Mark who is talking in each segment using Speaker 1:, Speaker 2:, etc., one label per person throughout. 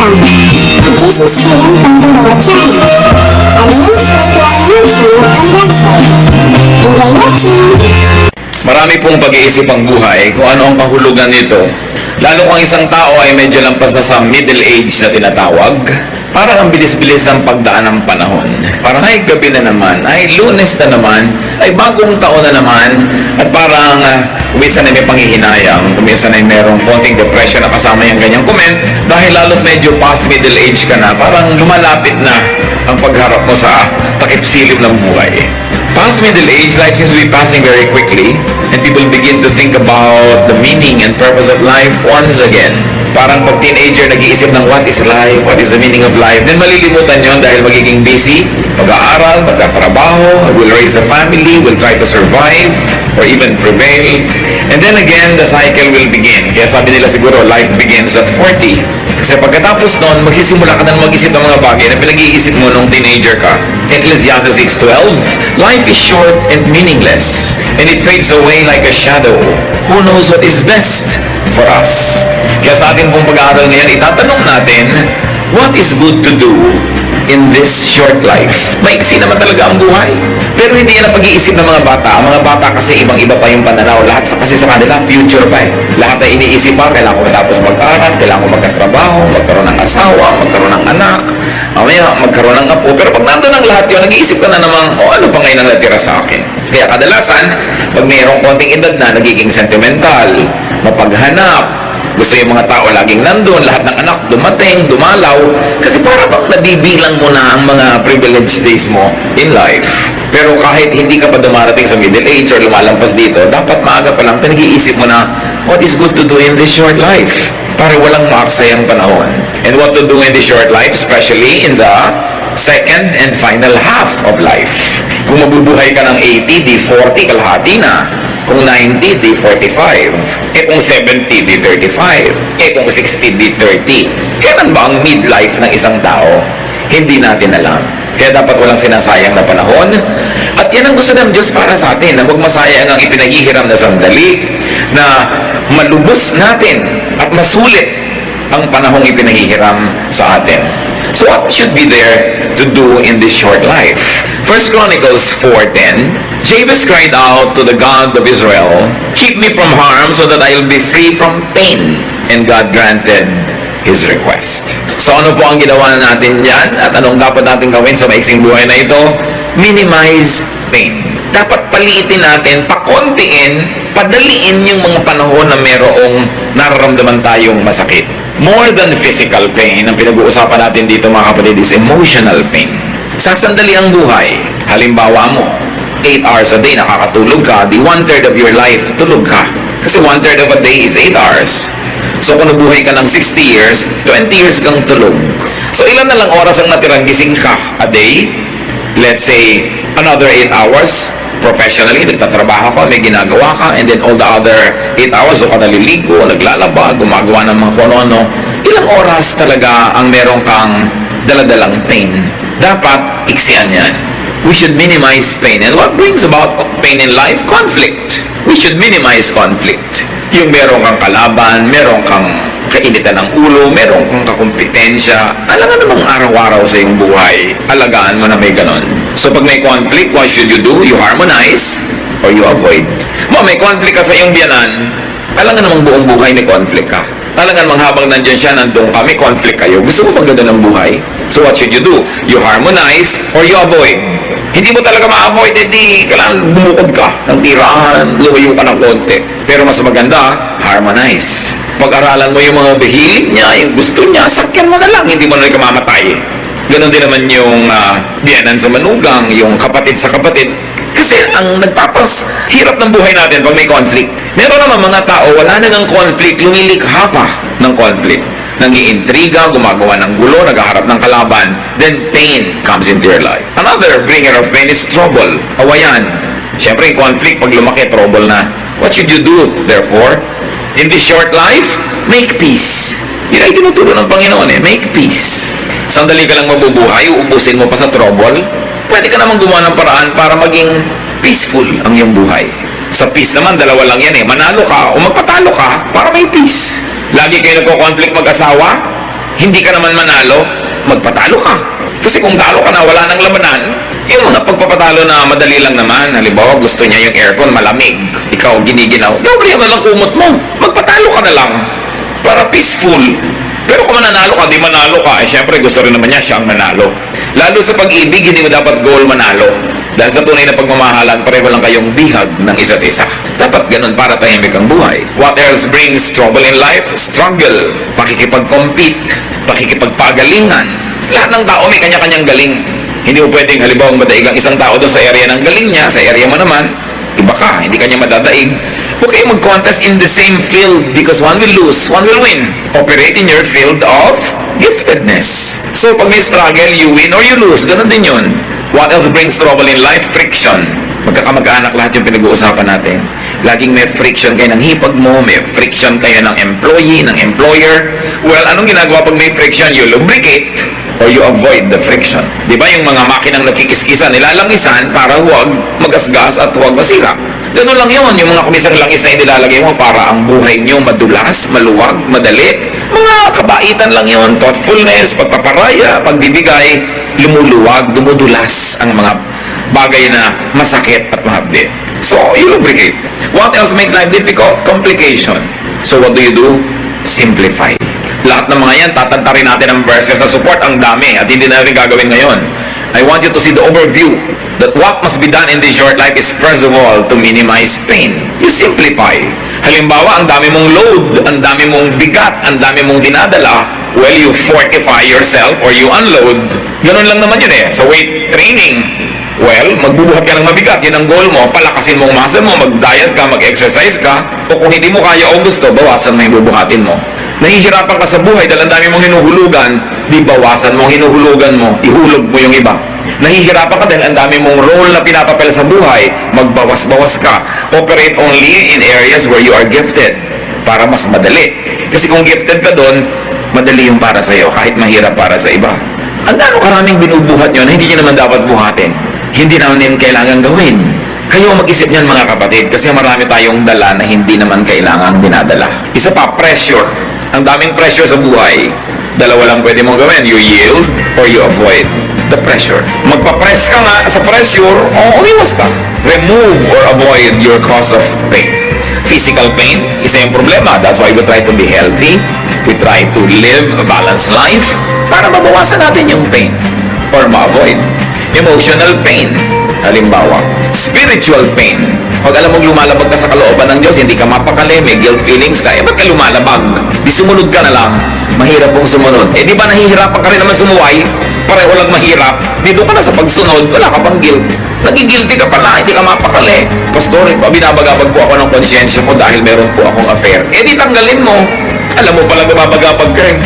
Speaker 1: Welcome to Jesus Freedom from the Lord channel, a daily spiritual nourishment from God's Word. Enjoy watching!
Speaker 2: Marami pong pag-iisip ang buhay kung ano ang kahulugan nito. Lalo kung isang tao ay medyo lampas na sa middle age na tinatawag, parang ang bilis-bilis ng pagdaan ng panahon. Parang ay gabi na naman, ay Lunes na naman, ay bagong taon na naman, at parang umisa na may panghihinayang, umisa na merong konting depression na kasama yung ganyang comment, dahil lalo't medyo past middle age ka na, parang lumalapit na ang pagharap mo sa takip-silim ng buhay. Past middle age, life seems to be passing very quickly, and people begin to think about the meaning and purpose of life once again. Parang pag teenager, nag-iisip ng what is life, what is the meaning of life, then malilimutan yon dahil magiging busy, mag-aaral, magkatrabaho, will raise a family, will try to survive, or even prevail. And then again, the cycle will begin. Kaya sabi nila siguro, life begins at 40. Kasi pagkatapos nun, magsisimula ka na mag-isip ng mga bagay na pinag-iisip mo nung teenager ka. Ecclesiastes 6:12, life is short and meaningless, and it fades away like a shadow. Who knows what is best for us? Kaya sa ating pong pag-aaral ngayon, itatanong natin, what is good to do in this short life? Maiksi naman talaga ang buhay. Pero hindi yan ang pag-iisip ng mga bata. Ang mga bata kasi ibang-iba pa yung pananaw. Lahat kasi sa kanila, future pa eh. Lahat ay iniisip pa, kailangan ko matapos mag-aral, kailangan ko magkatrabaho, magkaroon ng asawa, magkaroon ng anak, mamaya magkaroon ng apo. Pero pag nandun ang lahat yun, nag-iisip ka na naman, ano pa ngayon ang natira sa akin? Kaya kadalasan, pag mayroong konting edad na, nagiging sentimental, mapaghanap, gusto yung mga tao laging nandun, lahat ng anak dumating, dumalaw, kasi para bang nabibilang mo na ang mga privileged days mo in life. Pero kahit hindi ka pa dumarating sa middle age or lumalampas dito, dapat maaga pa lang pinag-iisip mo na what is good to do in this short life para walang maaksayang panahon. And what to do in this short life, especially in the second and final half of life. Kung mabubuhay ka ng 80, di 40, kalahati na. Kung 90, di 45. Kung 70, di 35. Kung 60, di 30. Kailan ba ang midlife ng isang tao? Hindi natin alam. Kaya dapat walang sinasayang na panahon. At yan ang gusto ng Diyos para sa atin, na huwag masayang ang ipinahihiram na sandali, na malubos natin at masulit ang panahong ipinahihiram sa atin. So what should be there to do in this short life? 1 Chronicles 4:10, Jabez cried out to the God of Israel, keep me from harm so that I will be free from pain. And God granted his request. So ano po ang ginawa natin yan? At anong dapat natin gawin sa maiksing buhay na ito? Minimize pain. Dapat paliitin natin, pakontiin, padaliin yung mga panahon na merong nararamdaman tayong masakit. More than physical pain, ang pinag-uusapan natin dito mga kapatid is emotional pain. Sasandali ang buhay. Halimbawa mo, 8 hours a day nakakatulog ka, di 1/3 of your life tulog ka. Kasi 1/3 of a day is 8 hours. So kung nabuhay ka ng 60 years, 20 years kang tulog. So ilan na lang oras ang natirang gising ka a day? Let's say, another 8 hours. Professionally, nagtatrabaho ka, may ginagawa ka, and then all the other 8 hours, so ka naliligo, naglalaba, gumagawa ng mga kung-ano. Ilang oras talaga ang meron kang daladalang pain? Dapat iksian yan. We should minimize pain. And what brings about pain in life? Conflict. We should minimize conflict. Yung meron kang kalaban, meron kang kainitan ng ulo, meron kang kakumpetensya, alangan namang araw-araw sa iyong buhay. Alagaan mo na may ganon. So pag may conflict, what should you do? You harmonize or you avoid. May conflict ka sa iyong biyanan, alangan namang buong buhay may conflict ka. Talagang habang nandiyan siya, nandun ka, may conflict kayo. Gusto mo bang ganda ng buhay? So what should you do? You harmonize or you avoid. Hindi mo talaga ma-avoid, hindi kailangan bumukod ka ng tirahan, lumayo ka ng konti. Pero mas maganda, harmonize. Pag-aralan mo yung mga bihilig niya, yung gusto niya, sakyan mo na lang, hindi mo na rin kamamatay. Ganon din naman yung biyanan sa manugang, yung kapatid sa kapatid. Kasi ang hirap ng buhay natin pag may conflict. Meron naman mga tao, wala na ng conflict, lumilikha pa ng conflict. Nag-iintriga, gumagawa ng gulo, naghaharap ng kalaban, then pain comes into your life. Another bringer of pain is trouble, awayan. Siyempre, yung conflict, pag lumaki, trouble na. What should you do, therefore? In this short life, make peace. Yun ay tinuturo ng Panginoon make peace. Sandali ka lang mabubuhay, uubusin mo pa sa trouble, pwede ka naman gumawa ng paraan para maging peaceful ang iyong buhay. Sa peace naman, dalawa lang yan manalo ka o magpatalo ka para may peace. Lagi kayo nagko-conflict mag-asawa, Hindi ka naman manalo, magpatalo ka. Kasi kung talo ka na, wala nang lamanan, yung mga pagpapatalo na madali lang naman. Halimbawa, gusto niya yung aircon malamig. Ikaw, giniginaw. Doble naman ang kumot mo. Magpatalo ka na lang. Para peaceful. Pero kung mananalo ka, di manalo ka. Syempre, gusto rin naman niya siyang manalo. Lalo sa pag-ibig, hindi mo dapat goal manalo. Dahil sa tunay na pagmamahalan, pareho lang kayong bihag ng isa't isa. Dapat ganun para tahimik ang buhay. What else brings trouble in life? Struggle, pakikipag-compete, pakikipagpagalingan. Lahat ng tao may kanya-kanyang galing. Hindi mo pwedeng halimbawa madaig ang isang tao doon sa area ng galing niya, sa area mo naman, iba ka, hindi kanya madadaig. Huwag kayo mag-contest in the same field because one will lose, one will win. Operate in your field of giftedness. So pag may struggle, you win or you lose. Ganun din yun. What else brings trouble in life? Friction. Magkakamag-anak lahat yung pinag-uusapan natin. Laging may friction kayo ng hipag mo, may friction kayo ng employee, ng employer. Well, anong ginagawa pag may friction? You lubricate or you avoid the friction. Di ba yung mga makinang nagkikiskisan, nilalangisan para huwag magasgas at huwag masira. Ganun lang yun, yung mga kumisang langis na inilalagay mo para ang buhay nyo madulas, maluwag, madali. Mga kabaitan lang yun, thoughtfulness, pagpaparaya, pagbibigay, lumuluwag, dumudulas ang mga bagay na masakit at mahapdi. So, you lubricate. What else makes life difficult? Complication. So, what do? Simplify. Lahat ng mga yan, tatantarin natin ang verses na support, ang dami, at hindi na rin gagawin ngayon. I want you to see the overview that what must be done in this short life is first of all to minimize pain. You simplify. Halimbawa, ang dami mong load, ang dami mong bigat, ang dami mong dinadala, well, you fortify yourself or you unload. Ganun lang naman yun eh. So weight training, well, magbubuhat ka ng mabigat. Yun ang goal mo. Palakasin mong muscle mo, mag-diet ka, mag-exercise ka. O kung hindi mo kaya o gusto, bawasan mo yung bubuhatin mo. Nahihirapan ka sa buhay dahil ang dami mong hinuhulugan, di bawasan mo ang hinuhulugan mo, ihulog mo yung iba. Nahihirapan ka dahil ang dami mong role na pinapapel sa buhay, magbawas-bawas ka. Operate only in areas where you are gifted para mas madali. Kasi kung gifted ka doon, madali yung para sa'yo kahit mahirap para sa iba. Ang dano karaming binubuhat nyo na hindi nyo naman dapat buhatin. Hindi naman kailangan gawin. Kayo mag-isip niyan mga kapatid kasi marami tayong dala na hindi naman kailangang dinadala. Isa pa, pressure. Ang daming pressure sa buhay. Dalawa lang pwede mong gawin. You yield or you avoid the pressure. Magpa-press ka nga sa pressure o umiwas ka. Remove or avoid your cause of pain. Physical pain, isa yung problema. That's why we try to be healthy. We try to live a balanced life para mabawasan natin yung pain or ma-avoid. Emotional pain, halimbawa. Spiritual pain. Pag alam mong lumalabag ka sa kalooban ng Diyos, hindi ka mapakali, may guilt feelings ka, ba't ka lumalabag? Di sumunod ka na lang. Mahirap pong sumunod. Di ba nahihirapan ka rin naman sumuway? Pareho lang mahirap. Dito ka na sa pagsunod, wala ka pang guilt. Nagigilty ka pala, hindi ka mapakali. Pastor, binabagabag po ako ng konsyensya mo dahil meron po akong affair. Di tanggalin mo. Alam mo palang bumabagabag ka eh.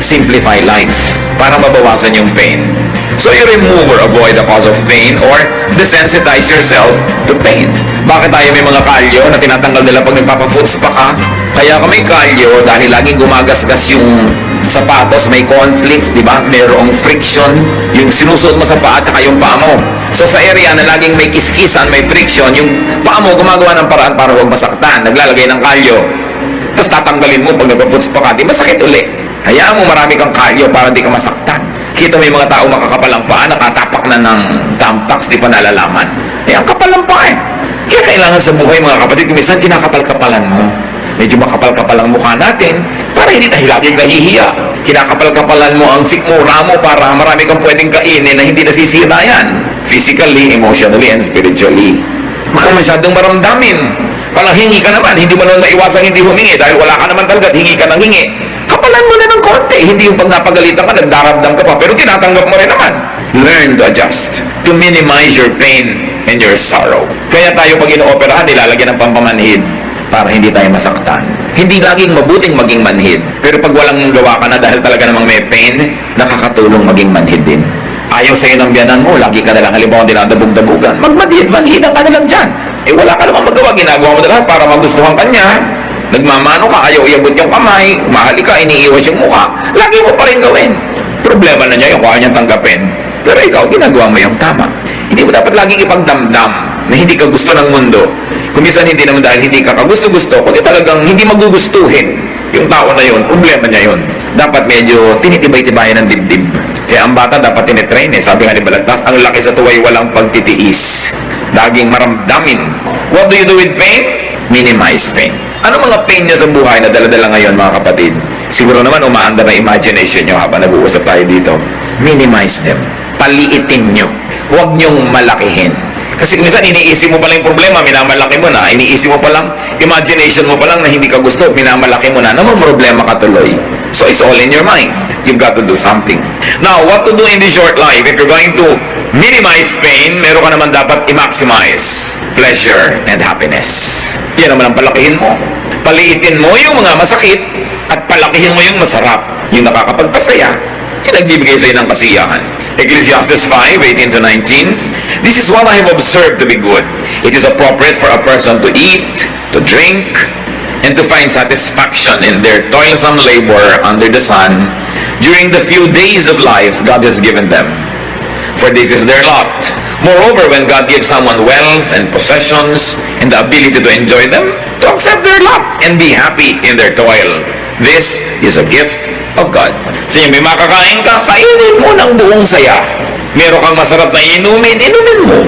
Speaker 2: Simplify life para mabawasan yung pain. So you remove or avoid the cause of pain or desensitize yourself to pain. Bakit tayo may mga kalyo na tinatanggal nila pag nagpapa-foot spa ka? Kaya ka may kalyo dahil laging gumagasgas yung sapatos, may conflict, di ba? Mayroong friction, yung sinusuot mo sa paa at saka yung paa mo. So sa area na laging may kiskisan, may friction, yung paa mo gumagawa ng paraan para huwag masaktan. Naglalagay ng kalyo. Tapos tatanggalin mo pag nagpa-foot spa ka, di masakit uli. Hayaan mo marami kang kalyo para di ka masaktan. Kita may mga tao makakapal ang paa, nakatapak na ng thumbtacks, di pa nalalaman. Ang kapal ang paa eh. Kaya kailangan sa buhay mga kapatid, kung minsan kinakapal-kapalan mo. Medyo makapal-kapal ang mukha natin para hindi tayo laging nahihiya. Kinakapal-kapalan mo ang sikmura mo para marami kang pwedeng kainin na hindi nasisira yan. Physically, emotionally, and spiritually. Huwag kang masyadong maramdamin. Parang hingi ka naman, hindi mo naman maiwasang hindi humingi dahil wala ka naman talaga at hingi ka ng hingi. Kapalan mo na ng konti. Hindi yung pag napagalitan ka, nagdaramdam ka pa, pero tinatanggap mo rin naman. Learn to adjust, to minimize your pain and your sorrow. Kaya tayo pag ino-operahan, nilalagyan ng pampamanhid para hindi tayo masaktan. Hindi laging mabuting maging manhid. Pero pag walang gawa ka na dahil talaga namang may pain, nakakatulong maging manhid din. Ayaw sa'yo ng biyanan mo, lagi ka nalang halimbawa dinadabog-dabugan. Manhidan ka na lang dyan. Wala ka namang magawa, ginagawa mo na lahat para magustuhan ka niya. Nagmamano ka, ayaw iabot yung kamay, mahali ka, iniiwas yung mukha. Lagi mo pa rin gawin. Problema na niya yung kaya niyang tanggapin. Pero ikaw, ginagawa mo yung tama. Hindi mo dapat laging ipagdamdam na hindi ka gusto ng mundo. Kung minsan hindi naman dahil hindi ka kagusto-gusto, kundi talagang hindi magugustuhin yung tao na yun. Problema niya yun. dapat medyo tinitibay-tibayan ng dibdib. Kaya ang bata dapat tinitrain eh. Sabi nga ni Balagtas, ang laki sa tuway walang pagtitiis. Laging maramdamin. What do you do with pain? Minimize pain. Ano mga pain nyo sa buhay na dala-dala ngayon mga kapatid? Siguro naman umaanda na imagination nyo habang nag-uusap tayo dito. Minimize them. Paliitin nyo. Huwag nyong malakihin. Kasi minsan iniisip mo pa lang yung problema, minamalaki mo na. Iniisip mo pa lang, imagination mo pa lang na hindi ka gusto, minamalaki mo na. Naman problema ka tuloy. So it's all in your mind. You've got to do something. Now, what to do in this short life? If you're going to minimize pain, meron ka naman dapat i-maximize pleasure and happiness. Yan naman ang palakihin mo. Paliitin mo yung mga masakit at palakihin mo yung masarap. Yung nakakapagpasaya. Yung nagbibigay sa'yo ng kasiyahan. Ecclesiastes 5:18-19. This is what I have observed to be good. It is appropriate for a person to eat, to drink, and to find satisfaction in their toilsome labor under the sun during the few days of life God has given them. For this is their lot. Moreover, when God gives someone wealth and possessions and the ability to enjoy them, to accept their lot and be happy in their toil. This is a gift of God. So may makakain ka, kainin mo ng buong saya. Meron kang masarap na inumin, inumin mo.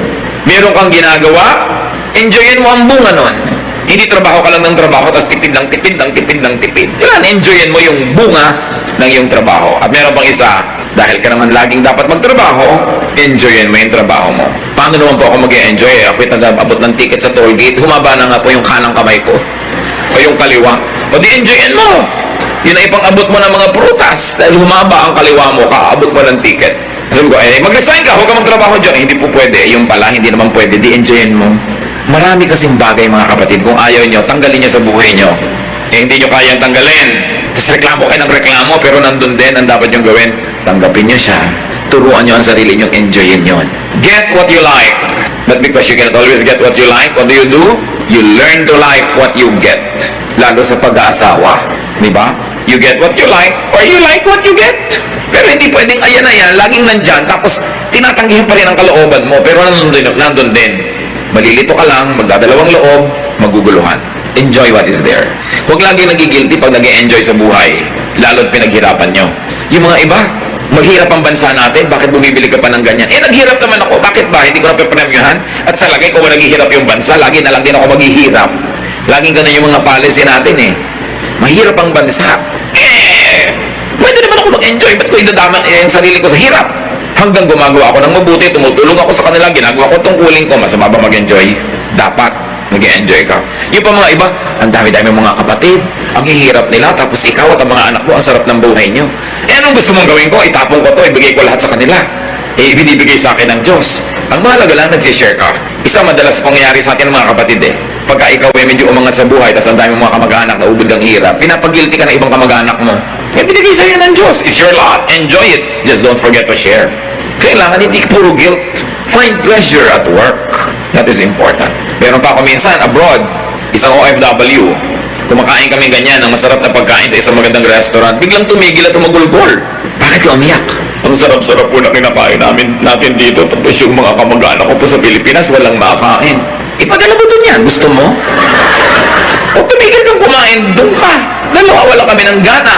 Speaker 2: Meron kang ginagawa, enjoyin mo ang bunga nun. Hindi trabaho ka lang ng trabaho, tapos tipid ng tipid ng tipid ng tipid. Kailangan enjoyin mo yung bunga ng iyong trabaho. At meron pang isa, dahil ka naman laging dapat magtrabaho, enjoyin mo yung trabaho mo. Paano naman po ako mag-enjoy? Ako'y taga-abot ng ticket sa toll gate, humaba na nga po yung kanang kamay ko. O yung kaliwa. O di enjoyin mo. Yun ay pang-abot mo ng mga prutas. Dahil humaba ang kaliwa mo, kaabot mo ng ticket. Sabi ko, mag-resign ka, huwag ka magtrabaho dyan. Hindi po pwede. Yung pala, hindi naman pwede. Di enjoyin mo. Marami kasing bagay mga kapatid. Kung ayaw nyo, tanggalin nyo sa buhay nyo. Hindi nyo kayang tanggalin. Tapos reklamo kayo ng reklamo, pero nandun din ang dapat nyo gawin. Tanggapin nyo siya. Turuan nyo ang sarili nyo, enjoyin nyo. Get what you like. But because you cannot always get what you like, what do? You learn to like what you get. Lalo sa pag-aasawa. Di ba? You get what you like, or you like what you get. Pero hindi pwedeng ayan na yan, laging nandyan, tapos tinatanggihan pa rin ang kalooban mo, pero nandun din. Malilito ka lang, magdadalawang loob, maguguluhan. Enjoy what is there. Huwag lagi nagigilty pag nag-enjoy sa buhay, lalo't pinaghirapan nyo. Yung mga iba, maghirap ang bansa natin, bakit bumibili ka pa ng ganyan? Naghirap naman ako, bakit ba? Hindi ko na pepremyohan? At sa lagay ko ba naghihirap yung bansa, lagi na lang din ako maghihirap. Laging ganun yung mga policy natin eh. Mahirap ang bansa. Pwede naman ako mag-enjoy. Ba't ko idadama yung sarili ko sa hirap? Hanggang gumagawa ako ng mabuti, tumutulong ako sa kanila, ginagawa ko tungkulin ko, masama ba mag-enjoy? Dapat mag-enjoy ka. Yung pa mga iba, ang dami-dami mga kapatid, ang hihirap nila, tapos ikaw at ang mga anak mo, ang sarap ng buhay nyo. Anong gusto mong gawin ko? Itapon ko to, ibigay ko lahat sa kanila. Ibinibigay sa akin ng Diyos. Ang mahalaga lang, nag-share ka. Isa madalas pangyayari sa atin ng mga kapatid Pagka ikaw ay medyo umangat sa buhay, tapos ang dami mga kamag-anak na ubod ng hirap, pinapagilty ka ng ibang kamag-anak mo. Binigay sa'yo ng Diyos. It's your lot. Enjoy it. Just don't forget to share. Kailangan hindi puro guilt. Find pleasure at work. That is important. Meron pa ako minsan, abroad, isang OFW, kumakain kami ganyan ng masarap na pagkain sa isang magandang restaurant, biglang tumigil at tumagulgol. Bakit ka umiyak? Ang sarap-sarap po na kinakain natin dito. Tapos yung mga kamag-anak ko po sa Pilipinas, walang makakain. Ipadala mo dun yan. Gusto mo? O tumigil kang kumain, dun ka. Wala kami ng gana.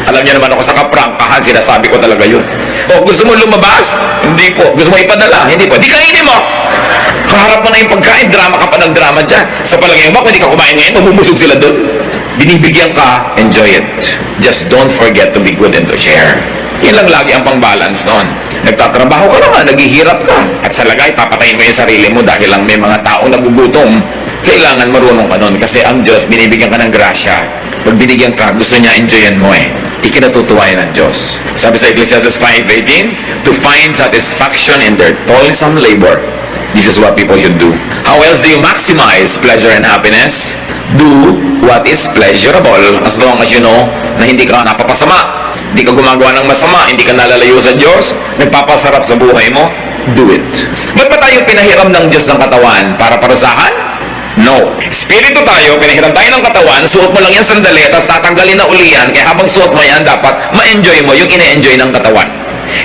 Speaker 2: Alam niyo naman ako sa kaprangkahan, sinasabi ko talaga yun. O gusto mo lumabas? Hindi po. Gusto mo ipadala? Hindi po. Di kainin mo. Kaharap mo na yung pagkain, drama ka pa ng drama dyan. Sa palagay mo, kung hindi ka kumain ngayon, mabubusog sila dun. Binibigyan ka, enjoy it. Just don't forget to be good and to share. Yan lang lagi ang pang-balance noon. Nagtatrabaho ka naman, naghihirap ka. At sa lagay, papatayin mo yung sarili mo dahil lang may mga taong nagugutom. Kailangan marunong ka noon kasi ang Diyos, binibigyan ka ng grasya. Pag binigyan ka, gusto niya enjoyin mo Ikinatutuwa yan ng Diyos. Sabi sa Ecclesiastes 5:18, to find satisfaction in their toilsome labor. This is what people should do. How else do you maximize pleasure and happiness? Do what is pleasurable as long as you know na hindi ka napapasama. Hindi ka gumagawa ng masama, hindi ka nalalayo sa Diyos, nagpapasarap sa buhay mo, do it. Ba't ba tayo pinahiram ng Diyos ng katawan? Para parusahan? No. Espiritu tayo, pinahiram tayo ng katawan, suot mo lang yan sandali, tapos tatanggalin na uli yan, kaya habang suot mo yan, dapat ma-enjoy mo yung ine-enjoy ng katawan.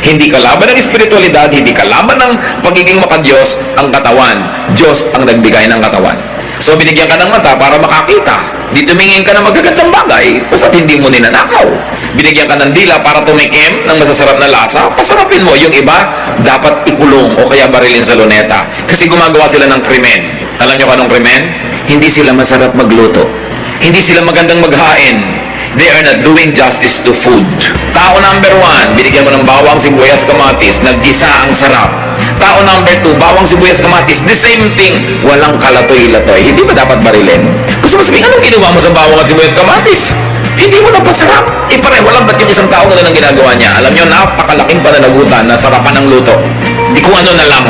Speaker 2: Hindi kalaban ng espiritualidad, hindi kalaban ng pagiging makadiyos ang katawan. Diyos ang nagbigay ng katawan. So binigyan ka ng mata para makakita. Di tumingin ka ng magagandang bagay, basta't hindi mo ninanakaw. Binigyan ka ng dila para tumikim ng masasarap na lasa, pasarapin mo. Yung iba, dapat ikulong o kaya barilin sa luneta. Kasi gumagawa sila ng krimen. Alam niyo kung anong krimen? Hindi sila masarap magluto. Hindi sila magandang maghain. They are not doing justice to food. Tao number 1, binigyan mo ng bawang, sibuyas, kamatis, naggisa ang sarap. Tao number 2, bawang, sibuyas, kamatis, the same thing. Walang kalatoy-latoy. Hindi ba dapat barilin? Gusto mo sabihin, anong ginawa mo sa bawang at sibuyas, kamatis? Hindi mo na pasarap. Pareho lang, ba't yung isang tao na ang ginagawa niya? Alam nyo, napakalaking pananagutan na sarapan ng luto. Di kung ano na lang.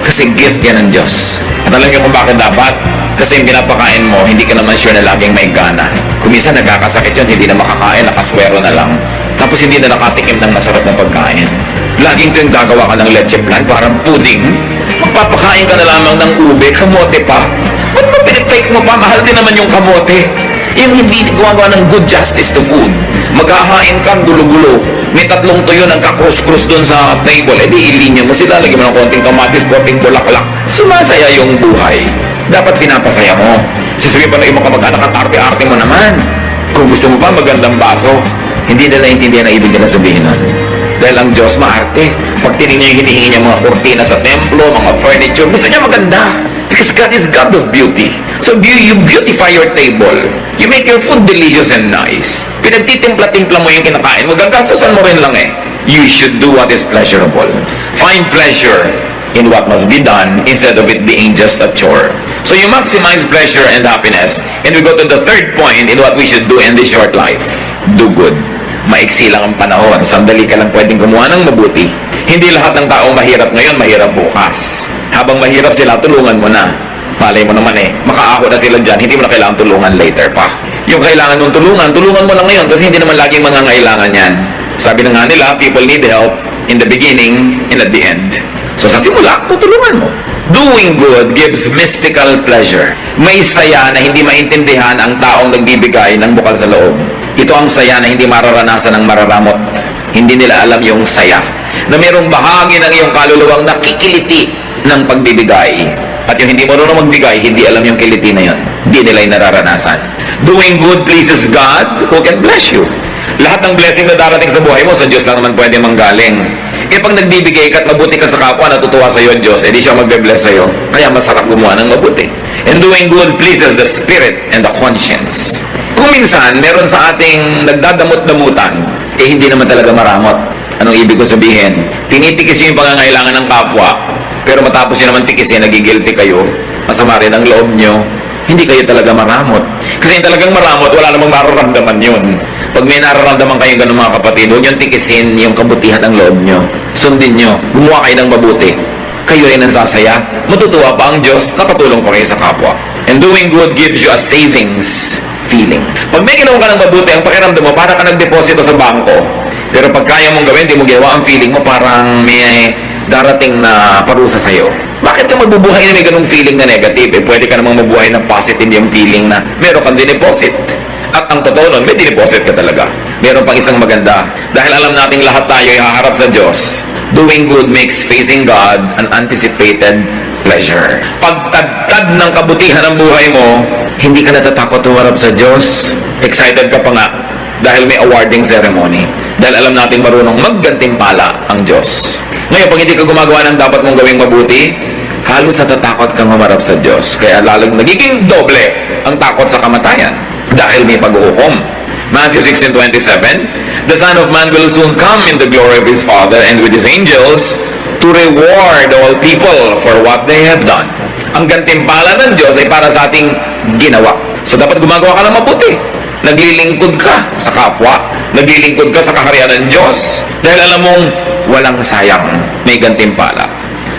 Speaker 2: Kasi gift yan ng Diyos. At alam nyo kung bakit dapat? Kasi yung pinapakain mo, hindi ka naman sure na laging may gana. Kung minsan nagkakasakit yun, hindi na makakain, nakaswero na lang. Tapos hindi na nakatikim ng masarap na pagkain. Laging tuwing gagawa ka ng leche plan, parang pudding. Magpapakain ka na lamang ng ube, kamote pa. Ba't mo pinag-fake mo pa? Mahal din naman yung kamote. Yung hindi gumagawa ng good justice to food. Maghahain ka, gulo-gulo. May 3 tuyo nagka-cross-cross doon sa table. Eh di ilinya mo sila, lagyan mo ng konting kamatis, konting bulaklak. Sumasaya yung buhay. Dapat pinapasaya mo. Sasabihin pa ng ibang kamag-anak, ang arte-arte mo naman. Kung gusto mo pa magandang baso, hindi nila intindihan ang ibig nila sabihin nun. Dahil ang Diyos maarte. Pag tinignan niyo yung hinihingi niya mga kurtina sa templo, mga furniture, gusto niya maganda. Because God is God of beauty. So you beautify your table. You make your food delicious and nice. Pinagtitimpla-timpla mo yung kinakain mo, gagastusan mo rin lang eh. You should do what is pleasurable. Find pleasure in what must be done instead of it being just a chore. So you maximize pleasure and happiness. And we go to the third point in what we should do in this short life. Do good. Maiksi lang ang panahon. Sandali ka lang pwedeng gumawa ng mabuti. Hindi lahat ng tao mahirap ngayon, mahirap bukas. Habang mahirap sila, tulungan mo na. Malay mo naman eh, makaaho na sila dyan, hindi mo na kailangan tulungan later pa. Yung kailangan mong tulungan mo na ngayon kasi hindi naman laging mangangailangan yan. Sabi na nga nila, people need help in the beginning and at the end. So sa simula, tutulungan mo. Doing good gives mystical pleasure. May saya na hindi maintindihan ang taong nagbibigay ng bukal sa loob. Ito ang saya na hindi mararanasan ng mararamot. Hindi nila alam yung saya. Na mayroong bahagi ng iyong kaluluwang nakikiliti ng pagbibigay. At yung hindi marunong magbigay, hindi alam yung kiliti na yun. Hindi nila yung nararanasan. Doing good pleases God who can bless you. Lahat ng blessing na darating sa buhay mo, sa Diyos lang naman pwede manggaling. Eh pag nagbibigay ka at mabuti ka sa kapwa, natutuwa sa iyo ang Diyos, edi siya magbe-bless sa iyo. Kaya masarap gumawa ng mabuti. And doing good pleases the spirit and the conscience. Kung minsan, meron sa ating nagdadamot-damutan, eh hindi naman talaga maramot. Anong ibig ko sabihin? Tinitikis yung pangangailangan ng kapwa, pero matapos nyo naman tikisin, nagigilty kayo, masama rin ang loob nyo, hindi kayo talaga maramot. Kasi yung talagang maramot, wala namang mararamdaman yun. Pag may nararamdaman kayong ganun mga kapatid, huwag nyo tikisin yung kabutihan ng loob nyo. Sundin nyo, gumawa kayo ng mabuti. Kayo rin ang sasaya, matutuwa pa ang Diyos, nakatulong pa kayo sa kapwa. And doing good gives you a savings feeling. Pag may ginawa ka ng mabuti, ang pakiramdam mo, para ka nagdeposito sa bangko. Pero pag kaya mong gawin, di mo ginawa, ang feeling mo parang may darating na parusa sa'yo. Bakit ka magbubuhay na may ganung feeling na negative? Eh, pwede ka namang mabuhay ng positive yung feeling na meron kang dineposit. At ang totoo nun, may dineposit ka talaga. Meron pang isang maganda. Dahil alam nating lahat tayo ay haharap sa Diyos. Doing good makes facing God an anticipated pleasure. Pagtagtad ng kabutihan ng buhay mo, hindi ka natatakot humarap sa Diyos. Excited ka pa nga dahil may awarding ceremony. Dahil alam natin marunong maggantimpala ang Diyos. Ngayon, pag hindi ka gumagawa ng dapat mong gawing mabuti, halos natatakot kang humarap sa Diyos. Kaya lalag nagiging doble ang takot sa kamatayan dahil may pag-uhukom. Matthew 16:27, the Son of Man will soon come in the glory of His Father and with His angels to reward all people for what they have done. Ang gantimpala ng Diyos ay para sa ating ginawa. So dapat gumagawa ka ng mabuti. Naglilingkod ka sa kapwa. Naglilingkod ka sa kaharian ng Diyos. Dahil alam mong walang sayang, may gantimpala.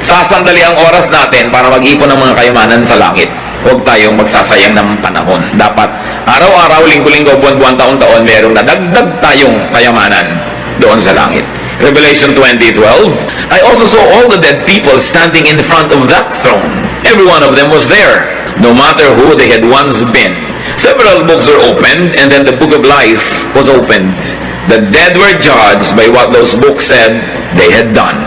Speaker 2: Sasandali ang oras natin para mag-ipon ng mga kayamanan sa langit. Huwag tayong magsasayang ng panahon. Dapat araw-araw, linggo-linggo, buwan-buwan, taon-taon, merong nadagdag tayong kayamanan doon sa langit. Revelation 20:12, I also saw all the dead people standing in front of that throne. Every one of them was there, no matter who they had once been. Several books were opened, and then the book of life was opened. The dead were judged by what those books said they had done.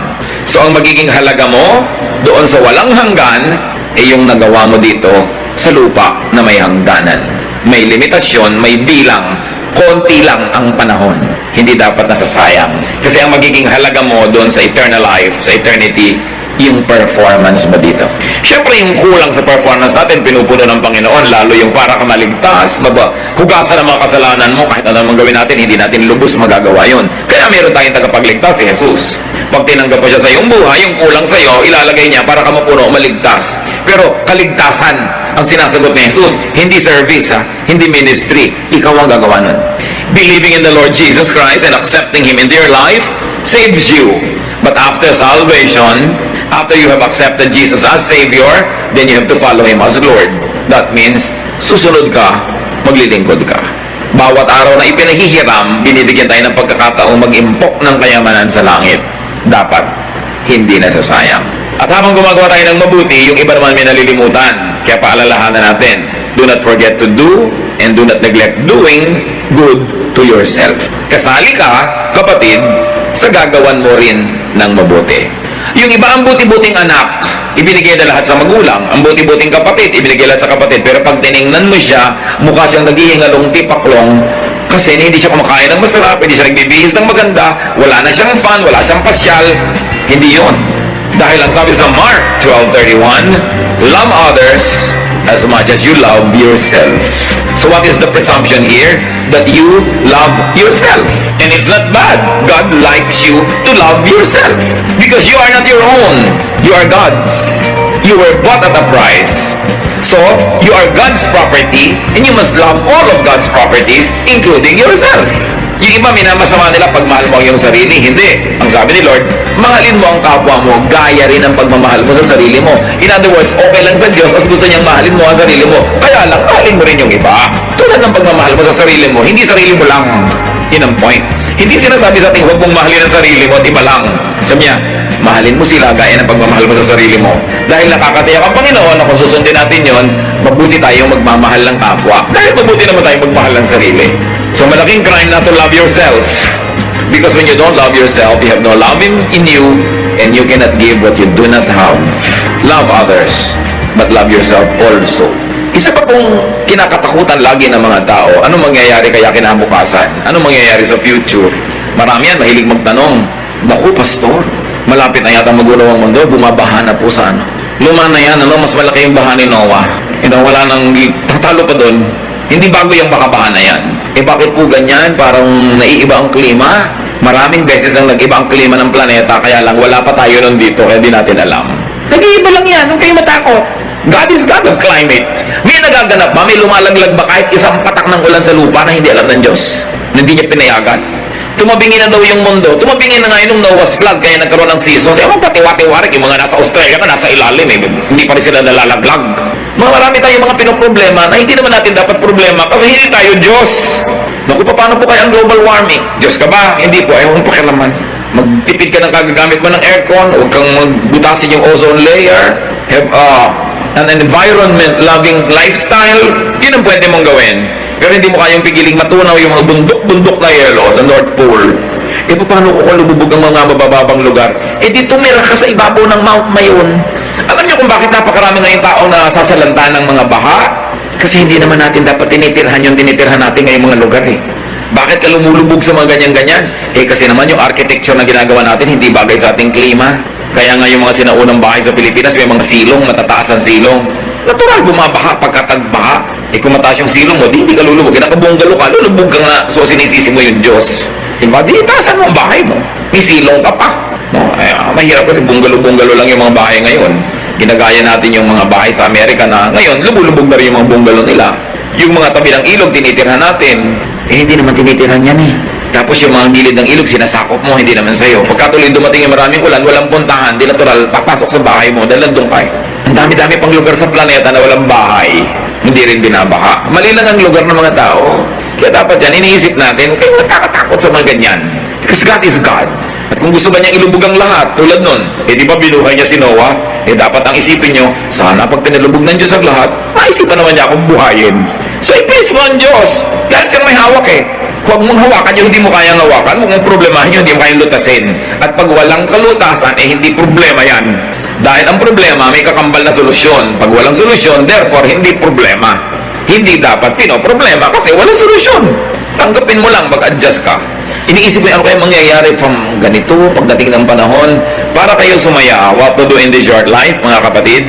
Speaker 2: So ang magiging halaga mo doon sa walang hanggan ay yung nagawa mo dito sa lupa na may hangganan. may limitasyon, may bilang, konti lang ang panahon. Hindi dapat nasasayang. Kasi ang magiging halaga mo doon sa eternal life, sa eternity, yung performance ba dito? Siyempre, yung kulang sa performance natin, pinupuno ng Panginoon, lalo yung para ka maligtas, hugasan ang mga kasalanan mo, kahit ano naman gawin natin, hindi natin lubos magagawa yun. Kaya meron tayong tagapagligtas, si Jesus. Pag tinanggap mo siya sa iyong buhay, yung kulang sa iyo, ilalagay niya para ka mapuno o maligtas. Pero kaligtasan ang sinasagot ni Jesus, hindi service, hindi ministry. Ikaw ang gagawa nun. Believing in the Lord Jesus Christ and accepting Him into your life saves you. But after salvation, after you have accepted Jesus as Savior, then you have to follow Him as Lord. That means, susunod ka, maglilingkod ka. Bawat araw na ipinahihiram, binibigyan tayo ng pagkakataong mag-impok ng kayamanan sa langit. Dapat, hindi nasasayang. At habang gumagawa tayo ng mabuti, yung iba naman may nalilimutan. Kaya paalalahanan natin, do not forget to do and do not neglect doing good to yourself. Kasali ka, kapatid, sa gagawan mo rin ng mabuti. Yung iba ang buti-buting anak, ibinigay na lahat sa magulang. Ang buti-buting kapatid, ibinigay lahat sa kapatid. Pero pag tiningnan mo siya, mukha siyang naghihingalong tipaklong kasi hindi siya kumakain ng masarap, hindi siya nagbibihis ng maganda, wala na siyang fun, wala siyang pasyal. Hindi yon. Dahil ang sabi sa Mark 12:31, love others as much as you love yourself. So what is the presumption here? That you love yourself. And it's not bad. God likes you to love yourself. Because you are not your own. You are God's. You were bought at a price. So, you are God's property and you must love all of God's properties, including yourself. Yung iba, minamasama nila pag mahal mo ang iyong sarili. Hindi. Ang sabi ni Lord, mahalin mo ang kapwa mo, gaya rin ang pagmamahal mo sa sarili mo. In other words, okay lang sa Diyos as gusto niyang mahalin mo ang sarili mo. Kaya lang, mahalin mo rin yung iba. Tulad ng pagmamahal mo sa sarili mo, hindi sarili mo lang. Yun ang point. Hindi sinasabi sa ating huwag mong mahalin ang sarili mo at iba lang. Sabi niya, mahalin mo sila gaya ng pagmamahal mo sa sarili mo. Dahil nakakatiyak ang Panginoon na kung susundin natin yon, mabuti tayong magmamahal ng kapwa. Dahil mabuti naman tayong magmahal ng sarili. So malaking crime not to love yourself. Because when you don't love yourself, you have no love in you, and you cannot give what you do not have. Love others, but love yourself also. Isa pa pong kinakatakutan lagi ng mga tao, ano mangyayari kaya kinabukasan? Ano mangyayari sa future? Marami yan, mahilig magtanong, naku, pastor, malapit na yata magunaw ang mundo, bumabaha na po sa ano. Luma na yan, mas malaki yung baha ni Noah. Wala nang tatalo pa doon. Hindi bago yung bakabaha na yan. Bakit po ganyan? Parang naiiba ang klima. Maraming beses ang nag-iba ang klima ng planeta, kaya lang wala pa tayo nun dito, kaya di natin alam. Nag-iiba lang yan, huwag kayo matakot. God is God of climate. May nagaganap ba? May lumalaglag ba kahit isang patak ng ulan sa lupa na hindi alam ng Diyos? Na hindi niya pinayagan? Tumabingi na daw yung mundo. Tumabingi na nga yun nung Noah's flood, kaya nagkaroon ng season. Kaya magpatiwa-tiwarik yung mga nasa Australia ka, nasa ilalim hindi pa rin sila nalalaglag. Marami tayong mga pinoproblema na hindi naman natin dapat problema kasi hindi tayo Diyos. Naku, paano po kaya ang global warming? Diyos ka ba? Hindi po, ayaw mong pakialaman. Magtipid ka ng kagagamit mo ng aircon, huwag kang magbutasin yung ozone layer, have an environment-loving lifestyle, yun ang pwede mong gawin. Pero hindi mo kayang pigiling matunaw yung mga bundok-bundok na yelo sa North Pole. Paano kung lumubog ang mga mabababang lugar? Di tumira ka sa ibabaw ng Mount Mayon. Alam niyo kung bakit napakarami ngayong tao na sasalanta ng mga baha? Kasi hindi naman natin dapat tinitirhan yung tinitirhan natin ngayong mga lugar Bakit ka lumulubog sa mga ganyan-ganyan? Kasi naman yung architecture na ginagawa natin hindi bagay sa ating klima. Kaya nga yung mga sinaunang bahay sa Pilipinas, may mga silong, matataas ang silong. Natural, bumabaha pagkatagbaha. Kung mataas yung silong mo, hindi ka lulubog. Nakabunggalo ka, lulubog ka nga. So sinisisi mo yung Diyos. Diba? Di taasan mo ang bahay mo. May silong ka pa. Mahirap kasi bunggalo-bunggalo lang yung mga bahay ngayon. Ginagaya natin yung mga bahay sa Amerika na ngayon, lubog-lubog na rin yung mga bunggalo nila. Yung mga tabi ng ilog, tinitirhan natin. Hindi naman tinitirhan yan Tapos yung mga gilid ng ilog, sinasakop mo, hindi naman sa'yo. Pagkatuloy dumating yung maraming ulan, walang puntahan, di natural, papasok sa bahay mo, dahil nandun ka Ang dami-dami pang lugar sa planeta na walang bahay, hindi rin binabaha. Mali lang ang lugar ng mga tao. Kaya dapat yan, iniisip natin, kayo nakakatakot sa mga ganyan. Because God is God. At kung gusto ba niyang ilubog ang lahat, tulad nun, di ba binuhay niya si Noah? Dapat ang isipin niyo, sana pag pinalubog ng Diyos ang lahat, maisipan naman niya akong buhayin. So, i-praise mo ang Diyos. Dahil siyang may hawak Huwag mong hawakan yung hindi mo kayang hawakan, huwag mong problemahin yung hindi mo kayang lutasin. At pag walang kalutasan, hindi problema yan. Dahil ang problema, may kakambal na solusyon. Pag walang solusyon, therefore, hindi problema. Hindi dapat pinoproblema kasi walang solusyon. Tanggapin mo lang, mag-adjust ka. Iniisip mo ano kaya mangyayari from ganito pagdating ng panahon para kayo sumaya. What to do in this short life, mga kapatid?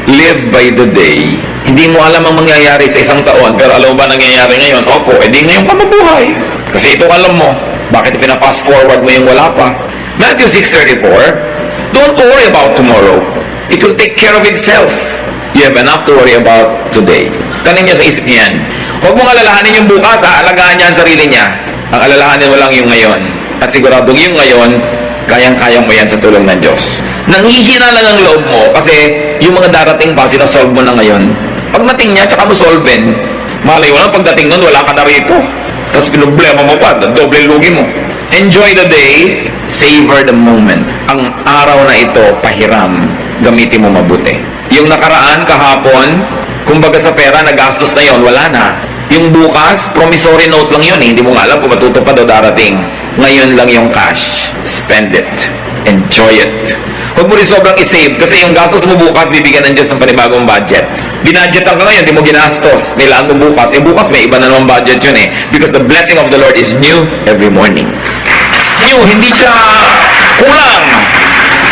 Speaker 2: Live by the day. Hindi mo alam ang mangyayari sa isang taon, pero alam mo ba nangyayari ngayon? Opo, edi ngayon ka mabuhay. Kasi ito alam mo. Bakit pina-fast forward mo yung wala pa? Matthew 6:34, don't worry about tomorrow. It will take care of itself. You have enough to worry about today. Tanin niyo sa isip niya yan. Huwag mong alalahanin yung bukas, aalagaan niya ang sarili niya. Ang alalahanin mo lang yung ngayon. At siguradong yung ngayon, kayang-kayang mo yan sa tulong ng Diyos. Nanghihina lang ang loob mo kasi yung mga darating pa, sinasolve mo na ngayon. Pagdating niya, tsaka mo solven. Malay mo lang, pagdating nun, wala ka na rito. Tapos pinoblema mo pa, doble lugi mo. Enjoy the day, savor the moment. Ang araw na ito, pahiram, gamitin mo mabuti. Yung nakaraan, kahapon, kumbaga sa pera, nagastos na yon, wala na. Yung bukas, promissory note lang yun eh. Hindi mo nga alam kung matutupad o darating. Ngayon lang yung cash. Spend it. Enjoy it. Huwag mo rin sobrang isave kasi yung gastos mo bukas, bibigyan ng Diyos ng panibagong budget. Binudgetan ka ngayon, di mo ginastos. Nilaan mo bukas. Eh bukas, may iba na naman budget yun eh. Because the blessing of the Lord is new every morning. It's new, hindi siya kulang.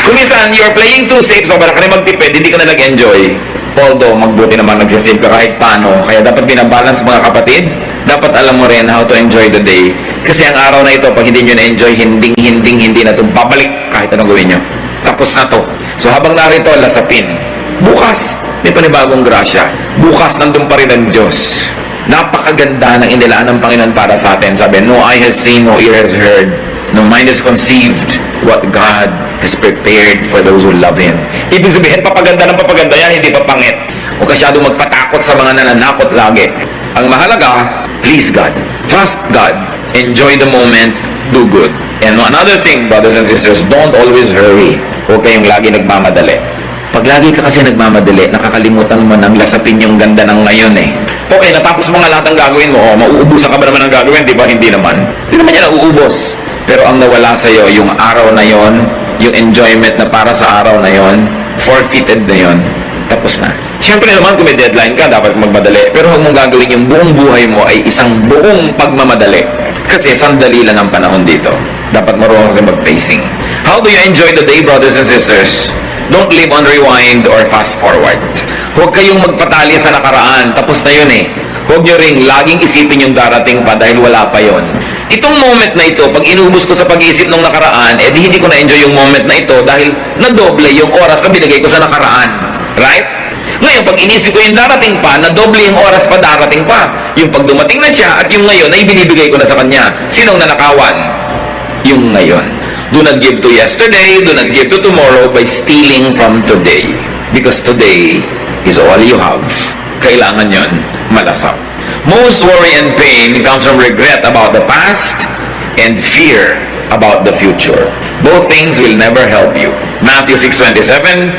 Speaker 2: Kung minsan, you're playing too safe, so para ka rin magtipid, hindi ka na nag-enjoy. Although, magbuti naman nagsisave ka kahit paano. Kaya dapat binabalance mga kapatid. Dapat alam mo rin how to enjoy the day. Kasi ang araw na ito, pag hindi nyo na-enjoy, hindi na ito babalik kahit anong gawin nyo. Tapos na to. So habang narito, lasapin. Bukas, may panibagong grasya. Bukas, nandun pa rin ang Diyos. Napakaganda ng inilaan ng Panginoon para sa atin. Sabi, no eye has seen, no ear has heard, no mind has conceived what God has prepared for those who love Him. Ibig sabihin, papaganda ng papaganda yan, hindi papangit. Huwag ka masyadong magpatakot sa mga nananakot lagi. Ang mahalaga, please God. Trust God. Enjoy the moment. Do good. And another thing, brothers and sisters, don't always hurry. Huwag kayong lagi nagmamadali. Pag lagi ka kasi nagmamadali, nakakalimutan mo nang lasapin yung ganda ng ngayon eh. Okay, natapos mo nga lahat ng gagawin mo. Oh, mauubusan ka ba naman ng gagawin? Di ba? Hindi naman. Hindi naman yan nauubos. Pero ang nawala sa'yo, yung araw na yon, yung enjoyment na para sa araw na yon, forfeited na yon, tapos na. Siyempre naman, kung may deadline ka, dapat magmadali. Pero huwag mong gagawin yung buong buhay mo ay isang buong pagmamadali. Kasi sandali lang ang panahon dito. Dapat marunong rin mag-pacing. How do you enjoy the day, brothers and sisters? Don't live on rewind or fast forward. Huwag kayong magpatali sa nakaraan. Tapos na yun eh. Huwag nyo ring laging isipin yung darating pa dahil wala pa yon. Itong moment na ito, pag inubos ko sa pag-iisip ng nakaraan, eh di hindi ko na-enjoy yung moment na ito dahil nadoble yung oras na binigay ko sa nakaraan. Right? Ngayon, pag inisip ko yung darating pa, nadoble yung oras pa darating pa. Yung pag dumating na siya at yung ngayon ay binibigay ko na sa kanya. Sinong nanakawan? Yung ngayon. Do not give to yesterday, do not give to tomorrow by stealing from today. Because today is all you have. Kailangan yon malasap. Most worry and pain comes from regret about the past and fear about the future. Both things will never help you. Matthew 6:27,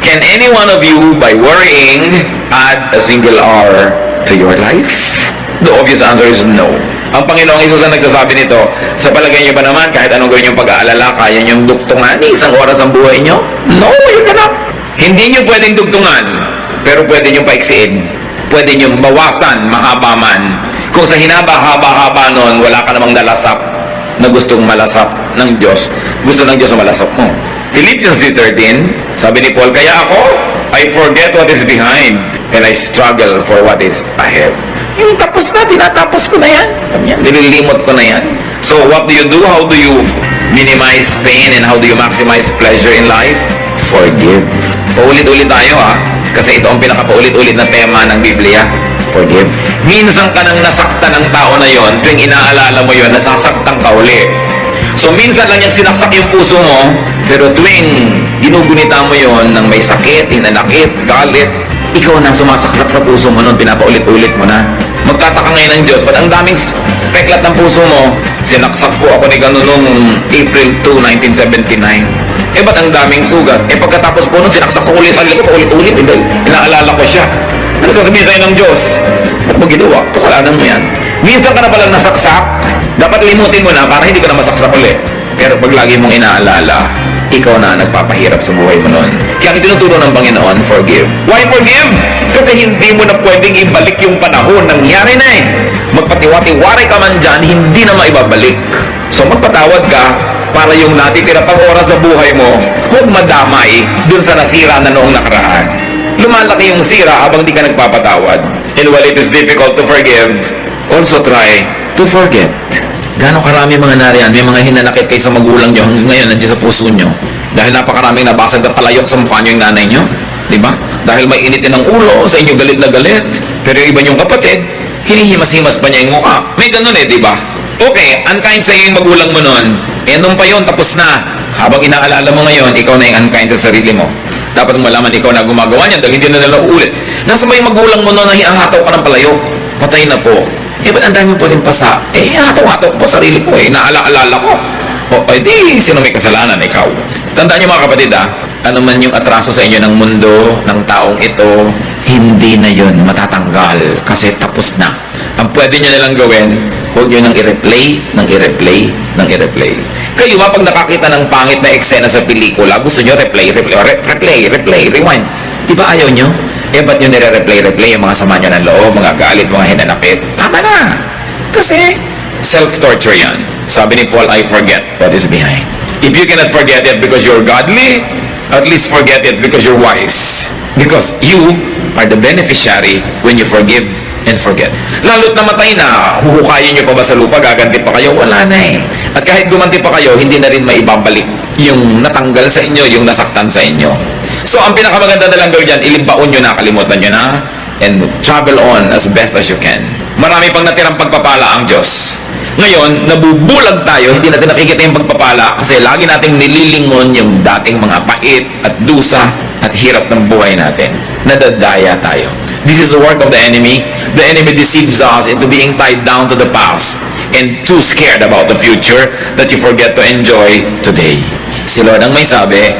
Speaker 2: can any one of you, by worrying, add a single hour to your life? The obvious answer is no. Ang Panginoong Isus ang nagsasabi nito, sa palagay niyo ba naman, kahit anong gawin yung pag-aalala, kaya niyong dugtungan isang oras ang buhay niyo? No, you cannot. Hindi niyo pwedeng dugtungan, pero pwede niyong paiksiin. Pwede niyong bawasan, mahaba man. Kung sa hinaba-haba-haba nun, wala ka namang nalasap na gustong malasap ng Diyos. Gusto ng Diyos na malasap mo. Philippians 3:13, sabi ni Paul, kaya ako, I forget what is behind and I struggle for what is ahead. Yung tapos na, tinatapos ko na yan. Nililimot ko na yan. So what do you do? How do you minimize pain and how do you maximize pleasure in life? Forgive. Paulit-ulit tayo kasi ito ang pinakapaulit-ulit na tema ng Biblia. Forgive. Minsan ka nang nasaktan ng tao na yon, tuwing inaalala mo yon, nasasaktan ka uli. So minsan lang yung sinaksak yung puso mo, pero tuwing ginugunita mo yon ng may sakit, hinanakit, galit, ikaw na sumasaksak sa puso mo nun, pinapaulit-ulit mo na. Magtataka ngayon ng Diyos, ba't ang daming peklat ng puso mo? Sinaksak po ako ni ganun noong April 2, 1979. Eh ba't ang daming sugat? Eh pagkatapos po nun, sinaksak ko ulit sa likod, ulit-ulit, inaalala ko siya. Ano sasabihin sa'yo ng Diyos? Ba't mo ginawa? Kasalanan mo yan. Minsan ka na palang nasaksak, dapat limutin mo na para hindi ka na masaksak ulit. Pero pag lagi mong inaalala, ikaw na ang nagpapahirap sa buhay mo noon. Kaya ang tinuturo ng Panginoon, forgive. Why forgive? Kasi hindi mo na pwedeng ibalik yung panahon. Nangyari na eh. Magpatiwati-wari ka man dyan, hindi na maibabalik. So magpatawad ka para yung natitira pang oras sa buhay mo, huwag madamay dun sa nasira na noong nakaraan. Lumalaki yung sira habang di ka nagpapatawad. And while it is difficult to forgive, also try to forget. Gano'ng karami mga nariyan, may mga hinanakit kayo sa magulang nyo hanggang ngayon nandiyan sa puso nyo. Dahil napakaraming nabasag na palayok sa mukha nyo yung nanay nyo. Diba? Dahil may initin ng ulo, sa inyo galit na galit. Pero yung iba nyong kapatid, hinihimas-himas pa niya yung mukha. May ganun eh, diba? Okay, unkind sa yung magulang mo noon. Eh, nung pa yun, tapos na. Habang inaalala mo ngayon, ikaw na yung unkind sa sarili mo. Dapat mo malaman ikaw na gumagawa niyan dahil hindi na nila uulit. Nasa ba yung magulang mo noon na hinahataw ka ng palayok? Patay na po. Eh, ba't ang dami mo pwedeng pasa? Eh, hataw-hataw ko po sarili ko eh. Naala-alala ko. O, eh di, sino may kasalanan? Ikaw. Tandaan niyo mga kapatid ano man yung atraso sa inyo ng mundo, ng taong ito, hindi na yun matatanggal kasi tapos na. Ang pwede nyo nalang gawin, huwag nyo nang i-replay, Kayo ba pag nakakita ng pangit na eksena sa pelikula, gusto nyo replay, rewind. Di ba ayaw nyo? Eh, ba't nyo nire-replay yung mga sama nyo ng loob, mga galit, mga hinanakit? Tama na! Kasi, self-torture yan. Sabi ni Paul, I forget what is behind. If you cannot forget it because you're godly, at least forget it because you're wise. Because you are the beneficiary when you forgive and forget. Lalo't namatay na, huhukayin nyo pa ba sa lupa, gaganti pa kayo? Wala na eh. At kahit gumanti pa kayo, hindi na rin maibabalik yung natanggal sa inyo, yung nasaktan sa inyo. So, ang pinakamaganda na lang gawin dyan, ilimbaon nyo na, kalimutan nyo na, and travel on as best as you can. Marami pang natirang pagpapala ang Diyos. Ngayon, nabubulag tayo, hindi natin nakikita yung pagpapala kasi lagi nating nililingon yung dating mga pait at dusa at hirap ng buhay natin. Nadadaya tayo. This is the work of the enemy. The enemy deceives us into being tied down to the past and too scared about the future that you forget to enjoy today. Si Lord ang may sabi,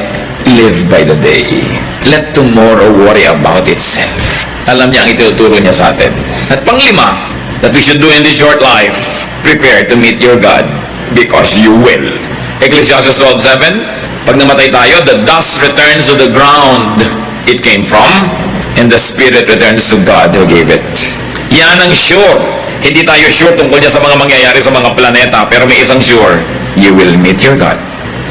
Speaker 2: live by the day. Let tomorrow worry about itself. Alam niya ang ituturo niya sa atin. At panglima, that we should do in this short life, prepare to meet your God because you will. Ecclesiastes 12:7, pag namatay tayo, the dust returns to the ground it came from, and the spirit returns to God who gave it. Yan ang sure. Hindi tayo sure tungkol niya sa mga mangyayari sa mga planeta, pero may isang sure, you will meet your God.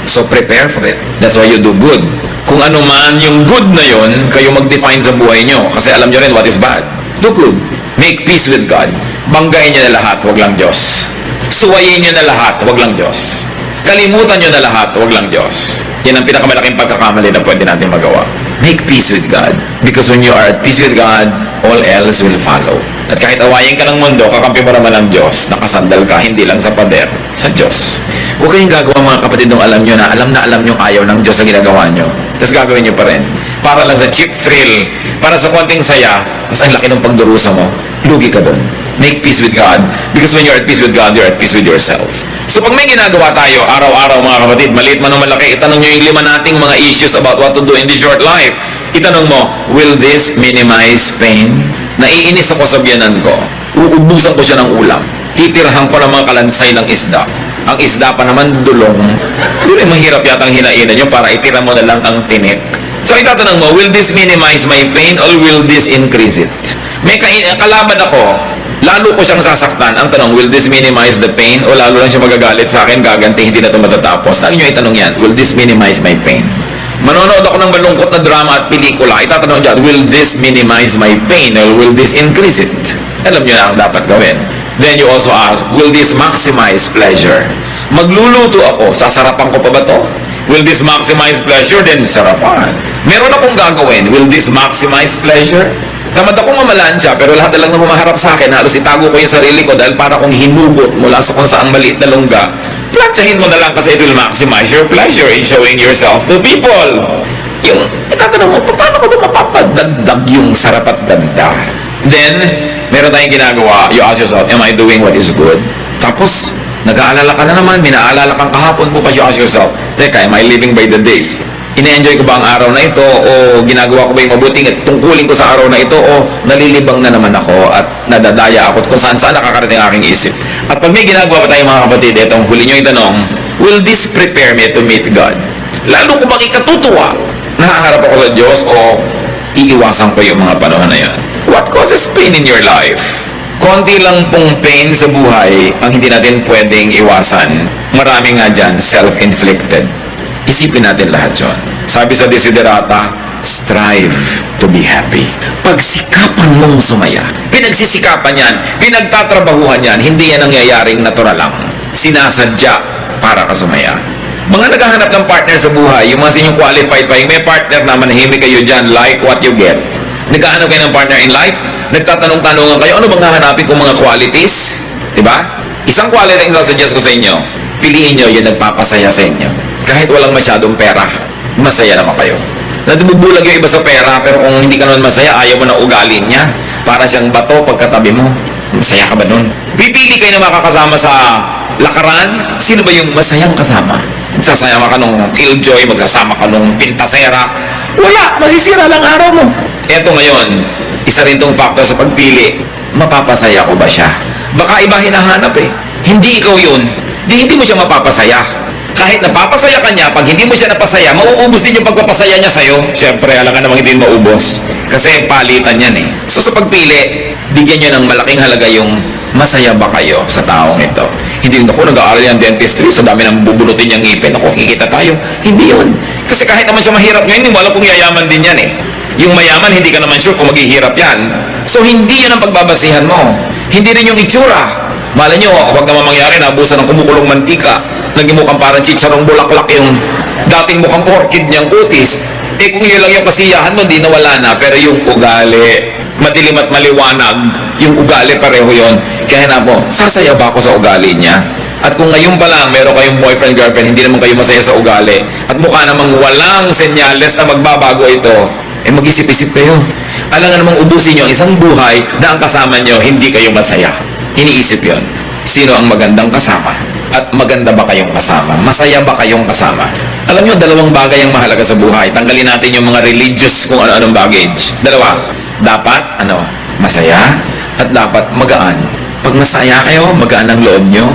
Speaker 2: So prepare for it. That's why you do good. Kung ano man yung good na yun, kayo mag-define sa buhay nyo. Kasi alam nyo rin what is bad. Do good. Make peace with God. Banggain nyo na lahat, wag lang Diyos. Suwayin nyo na lahat, wag lang Diyos. Kalimutan nyo na lahat, wag lang Diyos. Yan ang pinakamalaking pagkakamali na pwede natin magawa. Make peace with God. Because when you are at peace with God, all else will follow. At kahit awayin ka ng mundo, kakampi mo naman ng Diyos. Nakasandal ka, hindi lang sa pader, sa Diyos. Huwag kayong gagawa mga kapatid nung alam nyo yung ayaw ng Diyos sa ginagawa nyo. Tapos gagawin nyo pa rin. Para lang sa cheap thrill, para sa konting saya, mas ang laki ng pagdurusa mo, lugi ka dun. Make peace with God. Because when you're at peace with God, you're at peace with yourself. So pag may ginagawa tayo, araw-araw mga kapatid, maliit man o malaki, itanong nyo yung 5 nating mga issues about what to do in this short life. Itanong mo, will this minimize pain? Naiinis ako sa biyanan ko. Uubusan ko siya ng ulam. Titirahan ko ng mga kalansay ng isda. Ang isda pa naman dulong. Doon ay mahirap yatang hinainan nyo para itira mo na lang ang tinik. So itatanong mo, will this minimize my pain or will this increase it? May kalaban ako, lalo ko siyang sasaktan. Ang tanong, will this minimize the pain o lalo lang siya magagalit sa akin, gaganti, hindi na ito matatapos? Lagi nyo itanong yan, will this minimize my pain? Manonood ako ng malungkot na drama at pelikula, itatanong dyan, will this minimize my pain or will this increase it? Alam nyo na ang dapat gawin. Then you also ask, will this maximize pleasure? Magluluto ako, sasarapan ko pa ba to? Will this maximize pleasure? Then sarapan. Meron akong gagawin, will this maximize pleasure? Tamad akong mamalansya, pero lahat na lang na humaharap sa akin, halos itago ko yung sarili ko dahil para akong hinugot mula sa kung saang maliit na lungga. Plansyahin mo na lang kasi it will maximize your pleasure in showing yourself to people. Yung, itatanong mo, paano ko ba mapapadagdag yung sarap at ganda? Then, meron tayong ginagawa, you ask yourself, am I doing what is good? Tapos, nag-aalala ka na naman, minaalala kang kahapon mo, you ask yourself, teka, am I living by the day? Ine-enjoy ko ba ang araw na ito o ginagawa ko ba yung mabuting at tungkulin ko sa araw na ito o nalilibang na naman ako at nadadaya ako at kung saan nakakarating aking isip. At pag may ginagawa pa tayo mga kapatid, itong huli nyo yung tanong, will this prepare me to meet God? Lalo ko bang ikatutuwa, nahaharap ako sa Diyos o iiwasan ko yung mga panahon na yun? What causes pain in your life? Konti lang pong pain sa buhay ang hindi natin pwedeng iwasan. Marami nga dyan, self-inflicted. Isipin natin lahat yun. Sabi sa Desiderata, strive to be happy. Pagsikapan mong sumaya. Pinagsisikapan yan, pinagtatrabahuhan yan, hindi yan nangyayaring natural lang. Sinasadya para ka sumaya. Mga naghahanap ng partner sa buhay, yung mga sinyong qualified pa, yung may partner na manahimik kayo dyan, like what you get. Naghahanap kayo ng partner in life, nagtatanong-tanongan kayo, ano bang hahanapin kong mga qualities? Diba? Isang quality ang sasuggest ko sa inyo, piliin nyo yung nagpapasaya sa inyo. Kahit walang masyadong pera, masaya naman kayo. Nadumubulag yung iba sa pera, pero kung hindi ka naman masaya, ayaw mo na ugalin niya. Para siyang bato pagkatabi mo. Masaya ka ba nun? Pipili kayo na makakasama sa lakaran, sino ba yung masayang kasama? Magsasama ka nung killjoy, magkasama ka nung pintasera. Wala, masisira lang araw mo. Eto ngayon, isa rin tong factor sa pagpili, mapapasaya ko ba siya? Baka iba hinahanap eh. Hindi ikaw yun, hindi mo siya mapapasaya. Kahit napapasaya ka niya, pag hindi mo siya napasaya, mauubos din yung pagpapasaya niya sa'yo. Siyempre, alam ka namang hindi maubos. Kasi palitan yan eh. So sa pagpili, bigyan nyo ng malaking halaga yung masaya ba kayo sa taong ito. Hindi yun ako, nag-aaral yung dentistry, so dami nang bubunutin yung ngipin. Ako, kikita tayo. Hindi yun. Kasi kahit naman siya mahirap ngayon, hindi mo alam kung yayaman din yan eh. Yung mayaman, hindi ka naman sure kung maghihirap yan. So hindi yan ang pagbabasihan mo. Hindi rin yung itsura. Malay nyo, huwag naman mangyari, nabusan ng kumukulong mantika. Naging mukhang parang chicharong bulaklak yung dating mukhang orchid niyang kutis. Eh kung yun lang yung kasiyahan mo, di nawala na. Pero yung ugali, madilim at maliwanag, yung ugali pareho yon. Kaya na po, sasaya ba ako sa ugali niya? At kung ngayon pa lang, meron kayong boyfriend, girlfriend, hindi naman kayo masaya sa ugali, at mukha namang walang senyales na magbabago ito, eh mag-isip-isip kayo. Alangan namang ubusin nyo ang isang buhay na ang kasama nyo, hindi kayo masaya. Iniisip yon. Sino ang magandang kasama? At maganda ba kayong kasama? Masaya ba kayong kasama? Alam nyo, dalawang bagay ang mahalaga sa buhay. Tanggalin natin yung mga religious kung ano-anong baggage. Dalawa, dapat, masaya at dapat magaan. Pag masaya kayo, magaan ang loob nyo,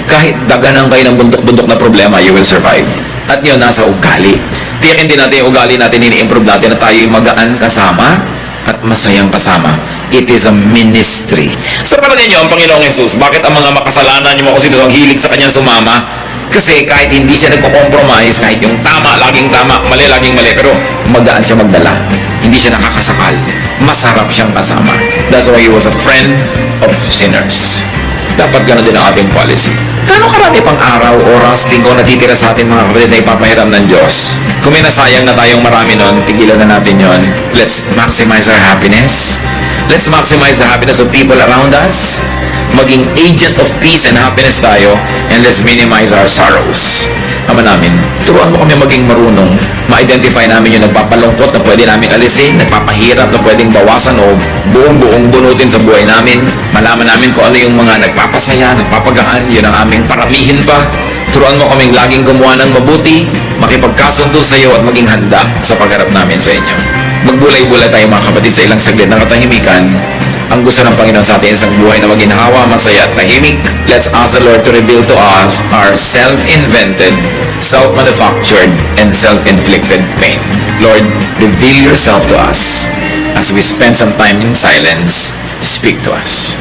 Speaker 2: kahit daganan kayo ng bundok-bundok na problema, you will survive. At yun, nasa ugali. Tiyakin din natin yung ugali natin, ini-improve natin na tayo yung magaan kasama at masayang kasama. It is a ministry. Sa palagay nyo, ang Panginoong Jesus, bakit ang mga makasalanan, yung mga kung sino ang hilig sa kanyang sumama? Kasi kahit hindi siya nagko-compromise, kahit yung tama, laging tama, mali, laging mali, pero magaan siya magdala. Hindi siya nakakasakal. Masarap siyang kasama. That's why he was a friend of sinners. Dapat gano'n din ang ating policy. Gano'ng karami pang araw, oras, linggo natitira sa ating mga kapatid na ipapahiram ng Diyos? Kung may nasayang na tayong marami nun, tigilan na natin yon. Let's maximize our happiness. Let's maximize the happiness of people around us. Maging agent of peace and happiness tayo. And let's minimize our sorrows. Ama namin, turuan mo kami maging marunong. Ma-identify namin yung nagpapalungkot na pwede namin alisin, nagpapahirap na pwedeng bawasan o buong-buong bunutin sa buhay namin. Malaman namin kung ano yung mga nagpapasaya, nagpapagaan, yun ang aming paramihin pa. Turuan mo kaming laging gumawa ng mabuti, makipagkasundo sa iyo at maging handa sa pagharap namin sa inyo. Magbulay-bulay tayo mga kapatid sa ilang saglit ng katahimikan. Ang gusto ng Panginoon sa atin isang buhay na maginhawa, masaya at tahimik. Let's ask the Lord to reveal to us our self-invented, self-manufactured, and self-inflicted pain. Lord, reveal yourself to us. As we spend some time in silence, speak to us.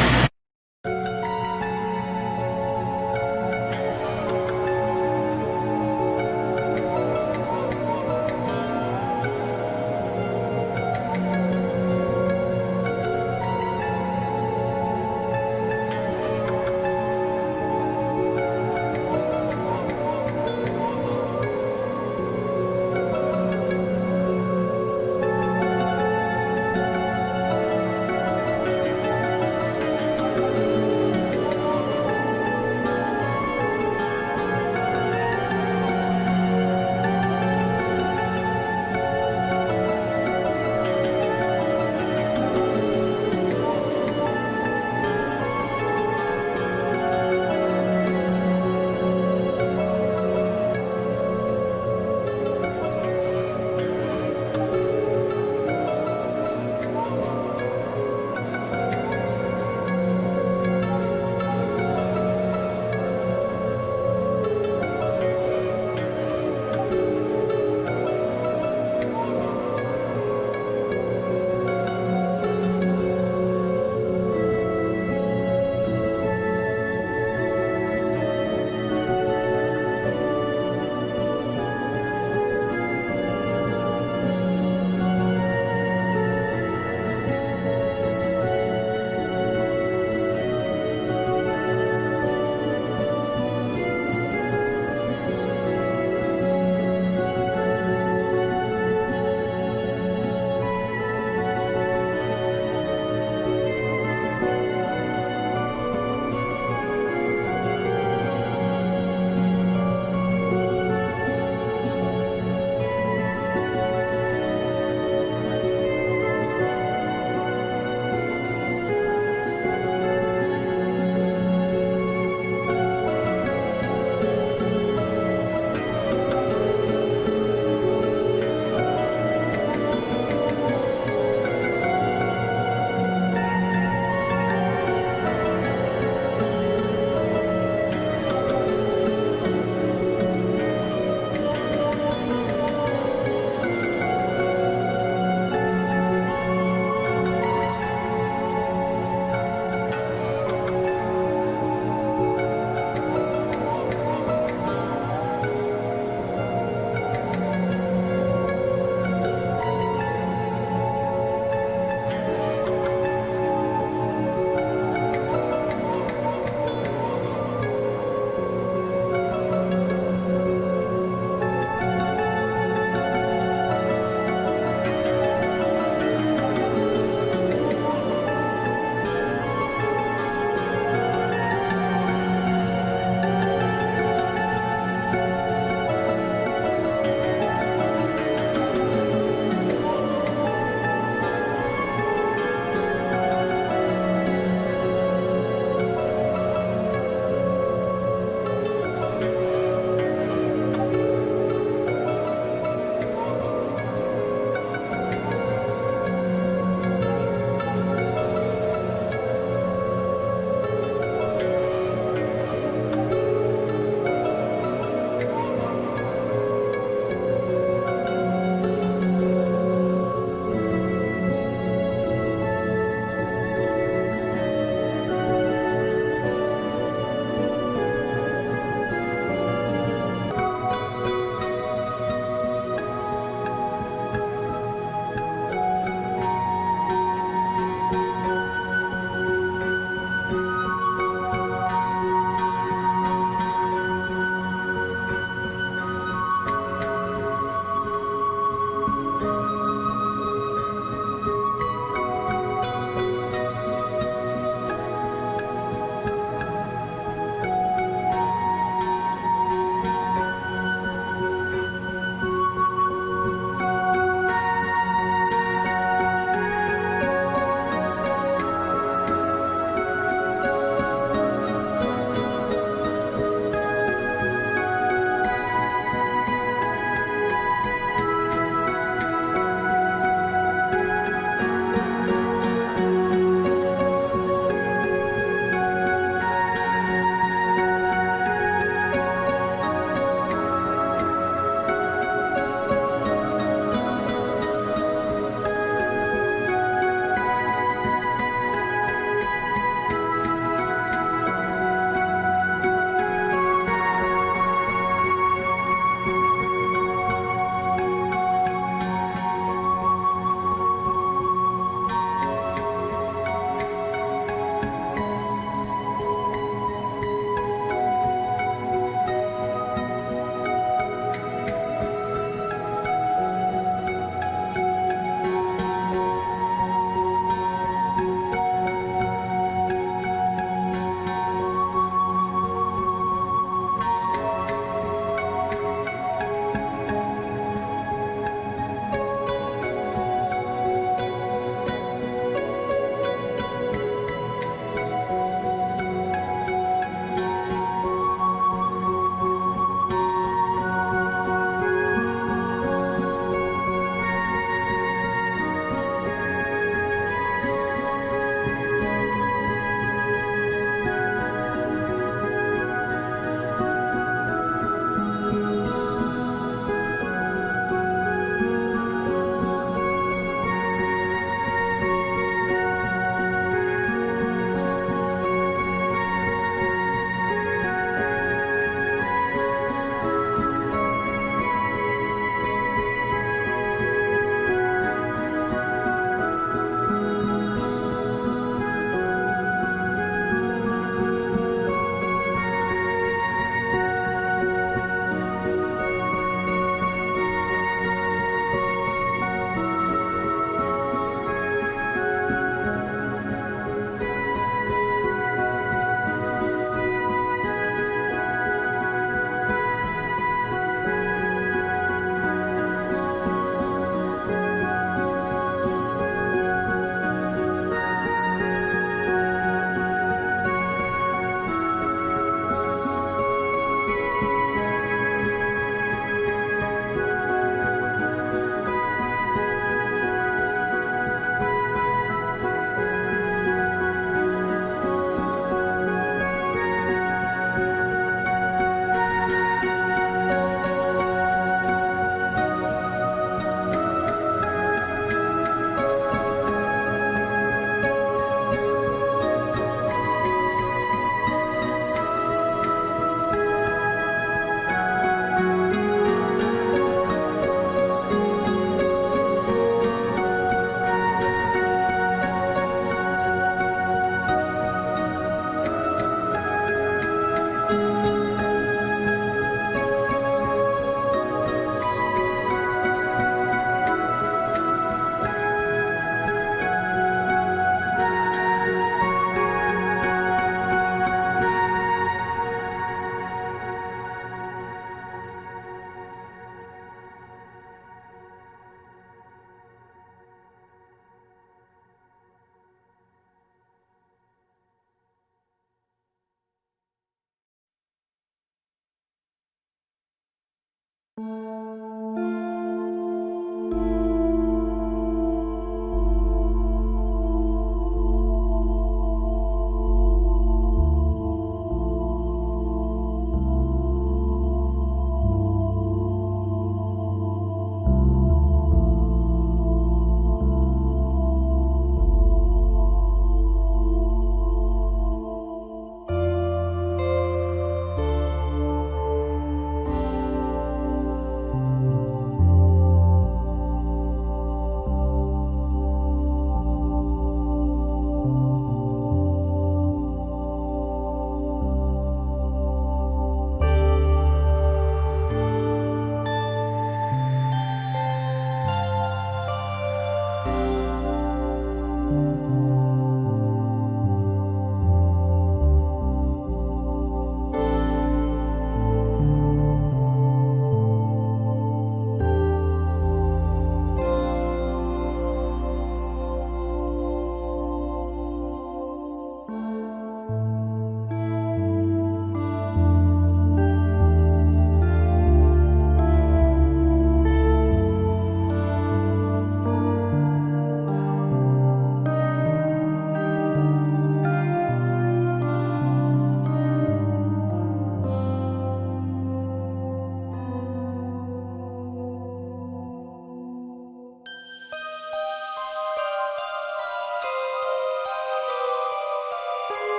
Speaker 1: Thank